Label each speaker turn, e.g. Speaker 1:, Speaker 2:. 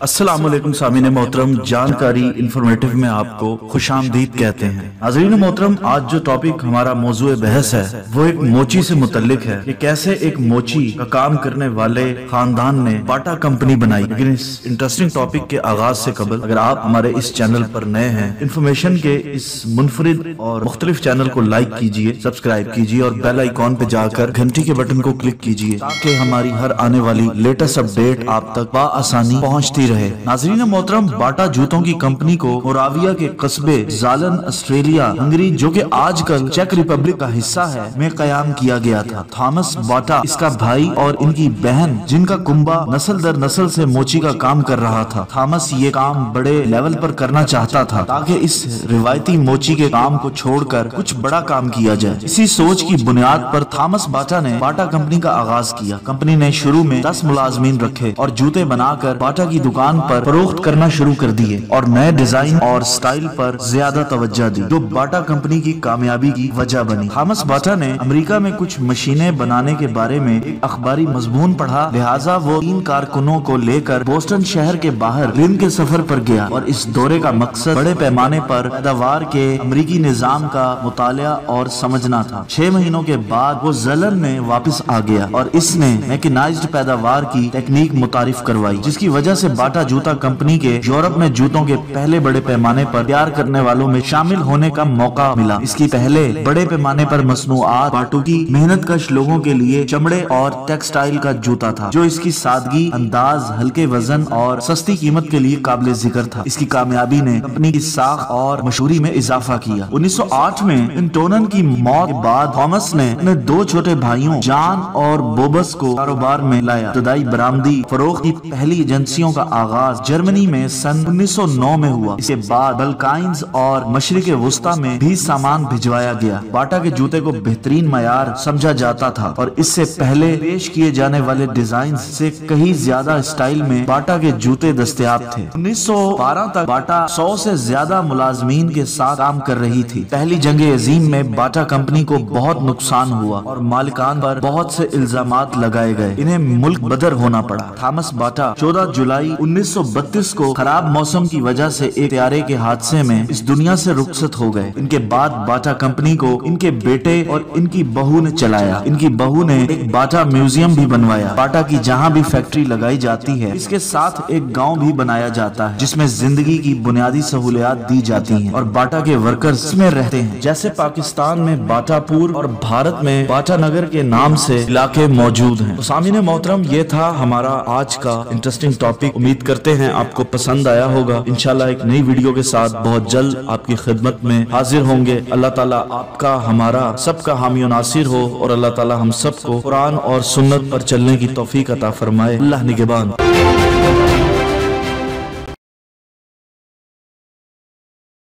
Speaker 1: अस्सलाम वालेकुम सामीन मोहतरम, जानकारी इंफॉर्मेटिव में आपको खुशामदीद कहते हैं। नाज़रीन मोहतरम, आज जो टॉपिक हमारा मौजूए बहस है वो एक मोची से मुतल्लिक है कि कैसे एक मोची का काम करने वाले खानदान ने बाटा कंपनी बनाई। लेकिन इस इंटरेस्टिंग टॉपिक के आगाज से कबल अगर आप हमारे इस चैनल पर नए हैं, इंफॉर्मेशन के इस मुनफरिद और मुख्तलिफ चैनल को लाइक कीजिए, सब्सक्राइब कीजिए और बेल आइकॉन पे जाकर घंटी के बटन को क्लिक कीजिए ताकि हमारी हर आने वाली लेटेस्ट अपडेट आप तक आसानी पहुंचती रहे। नाज़रीन मोहतरम, बाटा जूतों की कंपनी को मोराविया के कस्बे जालन, ऑस्ट्रेलिया, हंगरी, जो कि आजकल चेक रिपब्लिक का हिस्सा है, में कयाम किया गया था। थॉमस बाटा, इसका भाई और इनकी बहन, जिनका कुंबा नस्ल दर नस्ल से मोची का काम कर रहा था। थॉमस ये काम बड़े लेवल पर करना चाहता था ताकि इस रिवायती मोची के काम को छोड़कर कुछ बड़ा काम किया जाए। इसी सोच की बुनियाद पर थॉमस बाटा ने बाटा कंपनी का आगाज किया। कंपनी ने शुरू में 10 मुलाजमीन रखे और जूते बनाकर बाटा की दुकान पर फरोख्त करना शुरू कर दिए और नए डिजाइन और स्टाइल पर ज्यादा तवज्जो दी, जो बाटा कंपनी की कामयाबी की वजह बनी। थॉमस बाटा ने अमेरिका में कुछ मशीनें बनाने के बारे में एक अखबारी मजमून पढ़ा, लिहाजा वो 3 कारकुनों को लेकर बोस्टन शहर के बाहर दिन के सफर पर गया और इस दौरे का मकसद बड़े पैमाने पर पैदावार के अमेरिकी निजाम का मुतालिया और समझना था। 6 महीनों के बाद वो जलन में वापस आ गया और इसने मैकेनाइज्ड पैदावार की टेक्निक मुतारिफ करवाई, जिसकी वजह से बाटा जूता कंपनी के यूरोप में जूतों के पहले बड़े पैमाने पर तैयार करने वालों में शामिल होने का मौका मिला। इसकी पहले बड़े पैमाने पर मसनूआत बाटू की मेहनत कश लोगों के लिए चमड़े और टेक्सटाइल का जूता था, जो इसकी सादगी, अंदाज, हल्के वजन और सस्ती कीमत के लिए काबिल जिक्र था। इसकी कामयाबी ने कंपनी की साख और मशहूरी में इजाफा किया। 1908 में इंटोनन की मौत के बाद थॉमस ने अपने 2 छोटे भाइयों जॉन और बोबस को कारोबार में लाया। इब्तदाई बरामदी फरोख्त की पहली एजेंसियों का आगाज जर्मनी में सन 1909 में हुआ। इसके बाद बल्काइंस और मशरिक वुस्ता में भी सामान भिजवाया गया। बाटा के जूते को बेहतरीन मयार समझा जाता था और इससे पहले पेश किए जाने वाले डिजाइन से कहीं ज्यादा स्टाइल में बाटा के जूते दस्तयाब थे। 1912 तक बाटा 100 से ज्यादा मुलाजमीन के साथ काम कर रही थी। पहली जंग अजीम में बाटा कंपनी को बहुत नुकसान हुआ और मालिकान पर बहुत से इल्जामात लगाए गए। इन्हें मुल्क बदर होना पड़ा। थॉमस बाटा 14 जुलाई 1932 को खराब मौसम की वजह से एक तैयारे के हादसे में इस दुनिया से रुखसत हो गए। इनके बाद बाटा कंपनी को इनके बेटे और इनकी बहू ने चलाया। इनकी बहू ने एक बाटा म्यूजियम भी बनवाया। बाटा की जहाँ भी फैक्ट्री लगाई जाती है, इसके साथ एक गाँव भी बनाया जाता है जिसमें जिंदगी की बुनियादी सहूलियात दी जाती है और बाटा के वर्कर्स इसमें रहते हैं। जैसे पाकिस्तान में बाटापुर और भारत में बाटा नगर के नाम से इलाके मौजूद हैं। तो सामीने मोहतरम, ये था हमारा आज का इंटरेस्टिंग टॉपिक। उम्मीद करते हैं आपको पसंद आया होगा। इंशाल्लाह एक नई वीडियो के साथ बहुत जल्द आपकी खिदमत में हाजिर होंगे। अल्लाह ताला आपका, हमारा सबका हामी और नासिर हो और अल्लाह ताला हम सबको कुरान और सुन्नत पर चलने की तौफीक अता फरमाए। अल्लाह निगहबान।